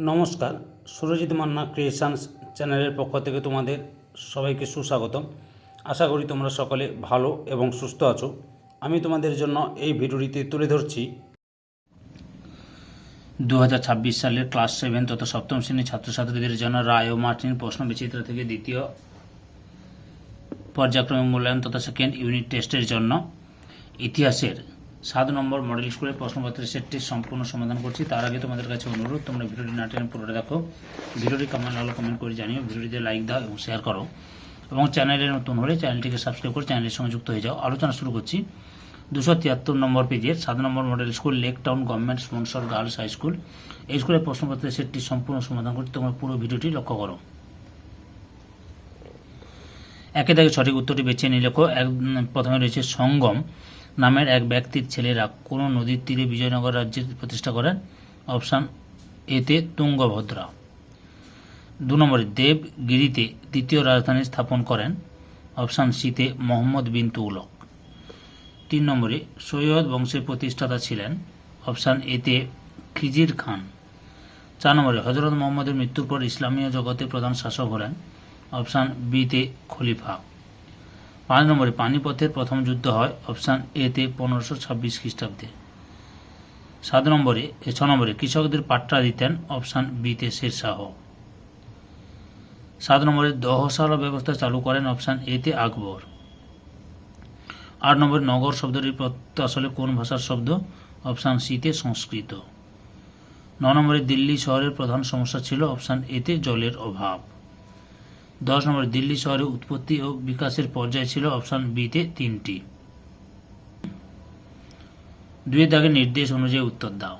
নমস্কার, সুরজিৎ মান্না ক্রিয়েশনস চ্যানেলের পক্ষ থেকে তোমাদের সবাইকে সুস্বাগতম। আশা করি তোমরা সকলে ভালো এবং সুস্থ আছো। আমি তোমাদের জন্য এই ভিডিওটিতে তুলে ধরছি 2026 সালের ক্লাস 7 তথা সপ্তম শ্রেণীর ছাত্রছাত্রীদের জন্য রায় ও মার্টিন প্রশ্ন বিচিত্র থেকে দ্বিতীয় পর্যায়ক্রমিক মূল্যায়ন তথা সেকেন্ড ইউনিট টেস্টের জন্য ইতিহাসের 7 নম্বর মডেল স্কুলের প্রশ্নপত্রের সেটটির সম্পূর্ণ সমাধান করছি। তার আগে তোমাদের কাছে অনুরোধ, তোমরা ভিডিওটি না টেনে পুরোটা দেখো। ভিডিওটি কেমন লাগলো কমেন্ট করে জানিও, ভিডিওটিতে লাইক দাও এবং শেয়ার করো, এবং চ্যানেলে নতুন হলে চ্যানেলটিকে সাবস্ক্রাইব করে চ্যানেলের সঙ্গে যুক্ত হয়ে যাও। আলোচনা শুরু করছি 273 নম্বর পেজের 7 নম্বর model school lake town government sponsor girls high school. এই স্কুলের প্রশ্নপত্রের সেটটির সম্পূর্ণ সমাধান করছি, তোমরা পুরো ভিডিওটি লক্ষ্য করো। একে দাগে সঠিক উত্তরটি বেছে নিয়ে লেখো। প্রথমে রয়েছে সঙ্গম নামের এক ব্যক্তির ছেলেরা কোন নদীর তীরে বিজয়নগর রাজ্যের প্রতিষ্ঠা করেন? অপশান এতে তুঙ্গভদ্রা। 2 নম্বরে দেবগিরিতে দ্বিতীয় রাজধানী স্থাপন করেন? অপশান সিতে মোহাম্মদ বিন তুগলক। 3 নম্বরে সৈয়দ বংশের প্রতিষ্ঠাতা ছিলেন? অপশান এতে খিজির খান। 4 নম্বরে হজরত মোহাম্মদের মৃত্যুর পর ইসলামীয় জগতের প্রধান শাসক হলেন? অপশান বিতে খলিফা। 5 নম্বরে পানিপথের প্রথম যুদ্ধ হয়? অপশান এতে 1526 খ্রিস্টাব্দে। 6 নম্বরে কৃষকদের পাট্টা দিতেন? অপশান বিতে শেরশাহ। 7 নম্বরে দহশালা ব্যবস্থা চালু করেন? অপশান এতে আকবর। 8 নম্বরে নগর শব্দটির প্রত্যয় আসলে কোন ভাষার শব্দ? অপশান সিতে সংস্কৃত। 9 নম্বরে দিল্লি শহরের প্রধান সমস্যা ছিল? অপশান এতে জলের অভাব। 10 নম্বরে দিল্লি শহরের উৎপত্তি ও বিকাশের পর্যায় ছিল? অপশান বিতে 3টি। 2 দাগের নির্দেশ অনুযায়ী উত্তর দাও।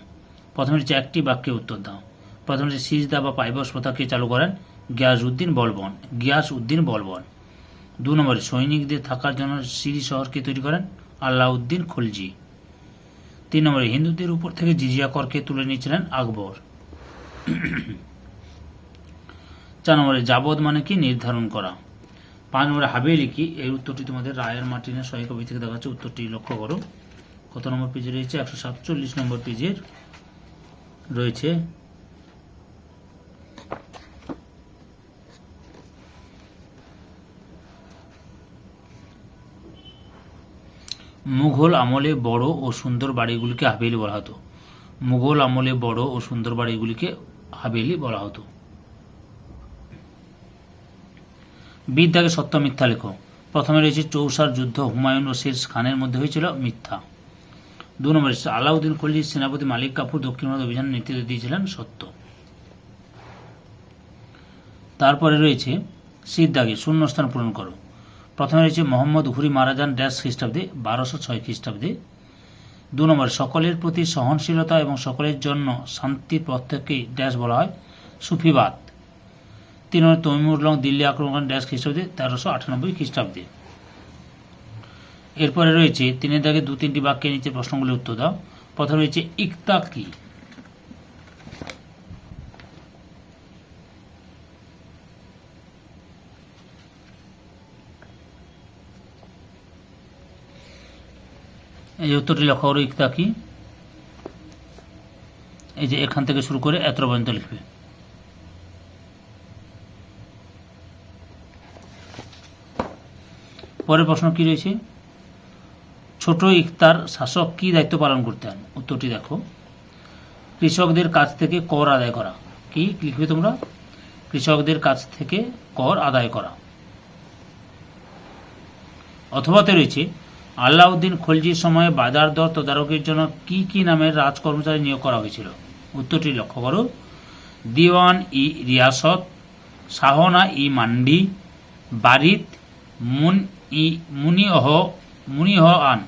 প্রথমে হচ্ছে একটি বাক্যে উত্তর দাও। প্রথমে হচ্ছে সিজদা বা পাইবস প্রথা কে চালু করেন? গিয়াসউদ্দিন বলবন। 2 নম্বরে সৈনিকদের থাকার জন্য সিরি শহরকে তৈরি করেন? আলাউদ্দিন খলজি। 3 নম্বরে হিন্দুদের উপর থেকে জিজিয়া করকে তুলে নিয়েছিলেন? আকবর। 4 নম্বরে জাবদ মানে কি নির্ধারণ করা। 5 নম্বরে হাভেলি কি? এই উত্তরটি তোমাদের রায়ের মার্টিনের সহি কবি থেকে দেখাচ্ছে। উত্তরটি লক্ষ্য করো। কত নম্বর পেজে রয়েছে? 147 নম্বর পেজের রয়েছে। মুঘল আমলে বড় ও সুন্দর বাড়িগুলিকে হাভেলি বলা হতো। মুঘল আমলে বড় ও সুন্দর বাড়িগুলিকে হাভেলি বলা হতো। বিদ্যাকে সত্য মিথ্যা লেখো। প্রথমে রয়েছে চৌসার যুদ্ধ হুমায়ুন ও শের খানের মধ্যে হয়েছিল? মিথ্যা। 2 নম্বরে আলাউদ্দিন খলজির সেনাপতি মালিক কাফুর দক্ষিণ ভারত অভিযানে নেতৃত্ব দিয়েছিলেন? সত্য। তারপরে রয়েছে সিদ্ধাগে শূন্যস্থান পূরণ করো। প্রথমে রয়েছে মোহাম্মদ ঘুরি মারা যান ড্যাশ খ্রিস্টাব্দে? 1206 খ্রিস্টাব্দে। 2 নম্বরে সকলের প্রতি সহনশীলতা এবং সকলের জন্য শান্তির প্রত্যেককেই ড্যাশ বলা হয়? সুফিবাদ। 3 নম্বরে তৈমুর লং দিল্লি আক্রমণ করেন ড্যাশ খ্রিস্টাব্দে? 1398 খ্রিস্টাব্দে। এরপরে রয়েছে 3 দাগে 2-3টি বাক্যের নিচে প্রশ্নগুলি উত্তর দাও। প্রথমে রয়েছে ইকতা কি? এই যে উত্তরটি লক্ষ্য করো, ইকতা কি? এই যে এখান থেকে শুরু করে এত পর্যন্ত লিখবে। পরের প্রশ্ন কি রয়েছে? ছোট ইকতার শাসক কি দায়িত্ব পালন করতেন? উত্তরটি দেখো। কৃষকদের কাছ থেকে কর আদায় করা। কি লিখবে তোমরা? কৃষকদের কাছ থেকে কর আদায় করা। অথবাতে রয়েছে আলাউদ্দিন খলজির সময়ে বাজার দর তদারকির জন্য কি কি নামের রাজকর্মচারী নিয়োগ করা হয়েছিল? উত্তরটি লক্ষ্য করো। দিওয়ান ই রিয়াসত, শাহনা ই মান্ডি, বারিত মুনিহআন।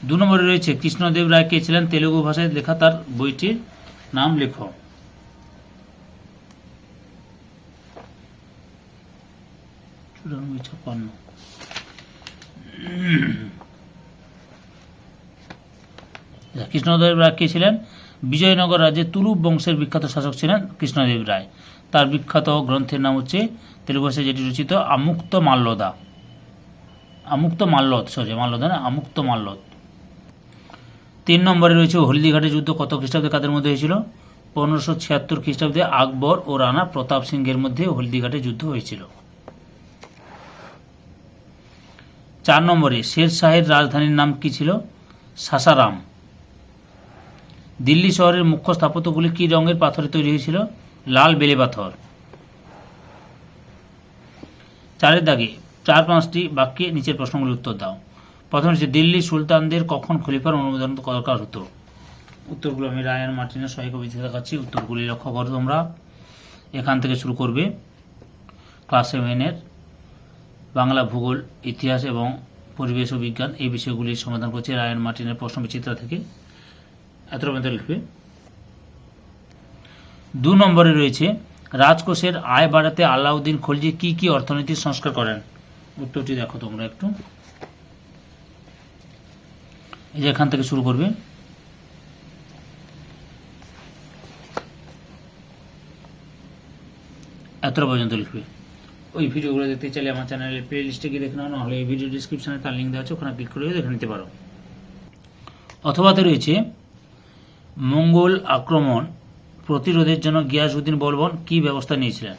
2 নম্বরে রয়েছে কৃষ্ণদেব রায় কে ছিলেন? তেলুগু ভাষায় লেখা তার বইটির নাম লেখো। কৃষ্ণদেব রায় কে ছিলেন? বিজয়নগর রাজ্যে তুলুপ বংশের বিখ্যাত শাসক ছিলেন কৃষ্ণদেব রায়। তার বিখ্যাত গ্রন্থের নাম হচ্ছে তেলুগু ভাষায় যেটি রচিত আমুক্ত মাল্যদ। 3 নম্বরে রয়েছে হলদিঘাটের যুদ্ধ কত খ্রিস্টাব্দে কাদের মধ্যে হয়েছিল? 1576 খ্রিস্টাব্দে আকবর ও রানা প্রতাপ সিংহের মধ্যে হলদিঘাটে যুদ্ধ হয়েছিল। 4 নম্বরে শের শাহের রাজধানীর নাম কি ছিল? সাসারাম। দিল্লি শহরের মুখ্য স্থাপত্যগুলি কি রঙের পাথরে তৈরি হয়েছিল? লাল বেলে পাথর। 4 দাগে 4-5টি বাক্যে নিচের প্রশ্নগুলির উত্তর দাও। প্রথম হচ্ছে দিল্লি সুলতানদের কখন খলিফার অনুমোদন দরকার হতো? উত্তরগুলো আমি রায়ান মার্টিনের সহায়ক কবিতা দেখাচ্ছি, উত্তরগুলি লক্ষ্য করো তোমরা। এখান থেকে শুরু করবে ক্লাস 7-এর বাংলা, ভূগোল, ইতিহাস এবং পরিবেশ ও বিজ্ঞান এই বিষয়গুলির সমাধান করছে রায়ান মার্টিনের প্রশ্ন বিচিত্রা থেকে। এত পর্যন্ত লিখবে। 2 নম্বরে রয়েছে রাজকোষের আয় বাড়াতে আলাউদ্দিন খলজি কি কি অর্থনৈতিক সংস্কার করেন? উত্তরটি দেখো তোমরা একটু। এই যে এখান থেকে শুরু করবে। এতটা পর্যন্ত লিখবে। ওই ভিডিওগুলো দেখতে চাইলে আমার চ্যানেলের প্লে লিস্টে গিয়ে দেখে নাও, নাহলে এই ভিডিও ডিসক্রিপশনে তার লিঙ্ক দেওয়া আছে, ওখানে ক্লিক করে দেখে নিতে পারো। অথবাতে রয়েছে মঙ্গল আক্রমণ প্রতিরোধের জন্য গিয়াসউদ্দিন বলবন কি ব্যবস্থা নিয়েছিলেন?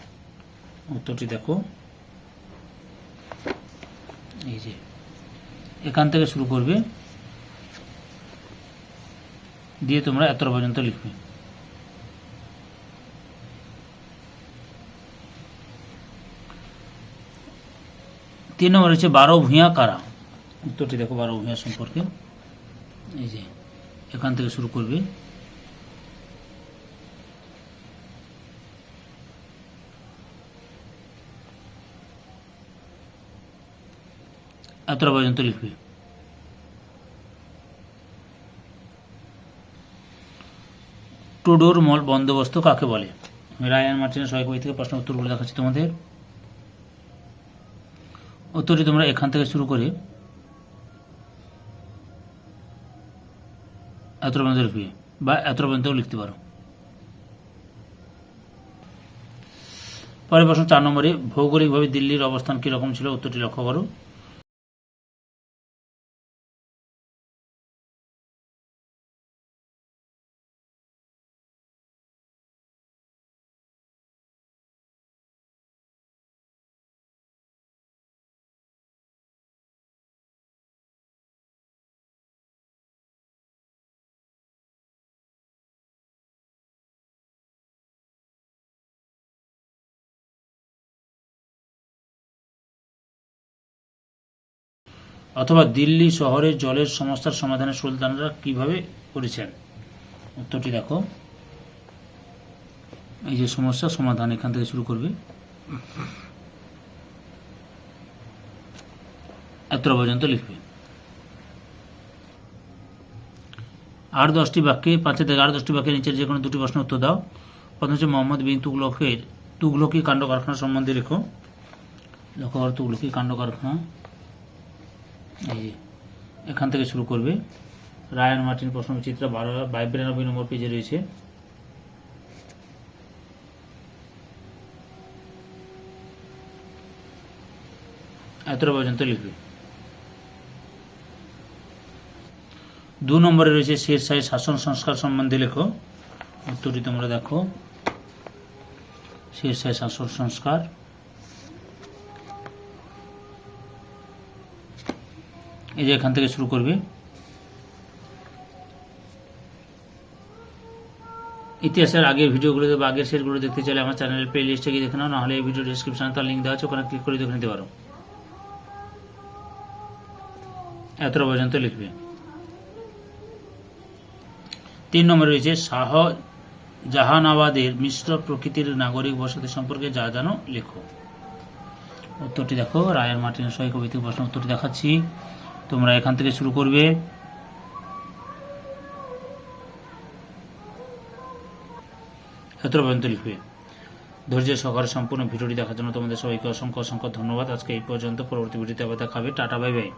উত্তরটি দেখো। এই যে এখান থেকে শুরু করবে, দিয়ে তোমরা এতটা পর্যন্ত লিখবে। তিন নম্বর হচ্ছে 12 ভূঁইয়া কারা? উত্তরটি দেখো 12 ভূঁইয়া সম্পর্কে। এই যে এখান থেকে শুরু করবে। এতটা পর্যন্ত লিখবে। টুডোর মল বন্দোবস্ত কাকে বলে? রায়ান মার্টিনের সহায়ক বই থেকে প্রশ্ন উত্তরগুলো দেখাচ্ছি তোমাদের। উত্তরটি তোমরা এখান থেকে শুরু করে এতটা পর্যন্ত লিখবে, বা এতটা পর্যন্ত লিখতে পারো। পরের প্রশ্ন 4 নম্বরে ভৌগোলিকভাবে দিল্লির অবস্থান কিরকম ছিল? উত্তরটি লক্ষ্য করো। অথবা দিল্লি শহরের জলের সমস্যার সমাধানে সুলতানরা কিভাবে করেছেন? উত্তরটি দেখো। এই যে সমস্যা সমাধান এখান থেকে শুরু করবে, এতটা পর্যন্ত লিখবে। আর 10টি বাক্যে 5 থেকে 10টি বাক্যের নিচের যে কোনো 2টি প্রশ্ন উত্তর দাও। প্রথম হচ্ছে মোহাম্মদ বিন তুগলকি কাণ্ড কারখানা সম্বন্ধে লেখো। লক্ষ্য করো তুগলকি কাণ্ড কারখানা। এই যে এখান থেকে শুরু করবে। রায়ান মার্টিন প্রশ্ন বিচিত্র 92 নম্বর পেজে রয়েছে। এতটা পর্যন্ত লিখবে। 2 নম্বরে রয়েছে শের শাহের শাসন সংস্কার সম্বন্ধে লেখো। উত্তরটি তোমরা দেখো। শের শাহের শাসন সংস্কার। এই যে এখান থেকে শুরু করবে। ইতিহাসের আগের ভিডিওগুলো বা আগের শেরগুলো দেখতে চাইলে আমার চ্যানেলের প্লে লিস্টে গিয়ে দেখে নাও, নাহলে এই ভিডিও ডিসক্রিপশনে তার লিঙ্ক দেওয়া আছে, ওখানে ক্লিক করে দেখে নিতে পারো। এতটা পর্যন্ত লিখবে। 3 নম্বরে রয়েছে শাহজাহানাবাদের মিশ্র প্রকৃতির নাগরিক বসতি সম্পর্কে যা জানো লেখো। উত্তরটি দেখো। রায়ান মার্টিনের সহায়ক কবিতা প্রশ্ন উত্তরটি দেখাচ্ছি, তোমরা এখান থেকে শুরু করবে। এতটা পর্যন্ত লিখবে। ধৈর্য সহকারে সম্পূর্ণ ভিডিওটি দেখার জন্য তোমাদের সবাইকে অসংখ্য অসংখ্য ধন্যবাদ। আজকে এই পর্যন্ত। পরবর্তী ভিডিওতে আবার দেখা হবে। Tata, bye bye.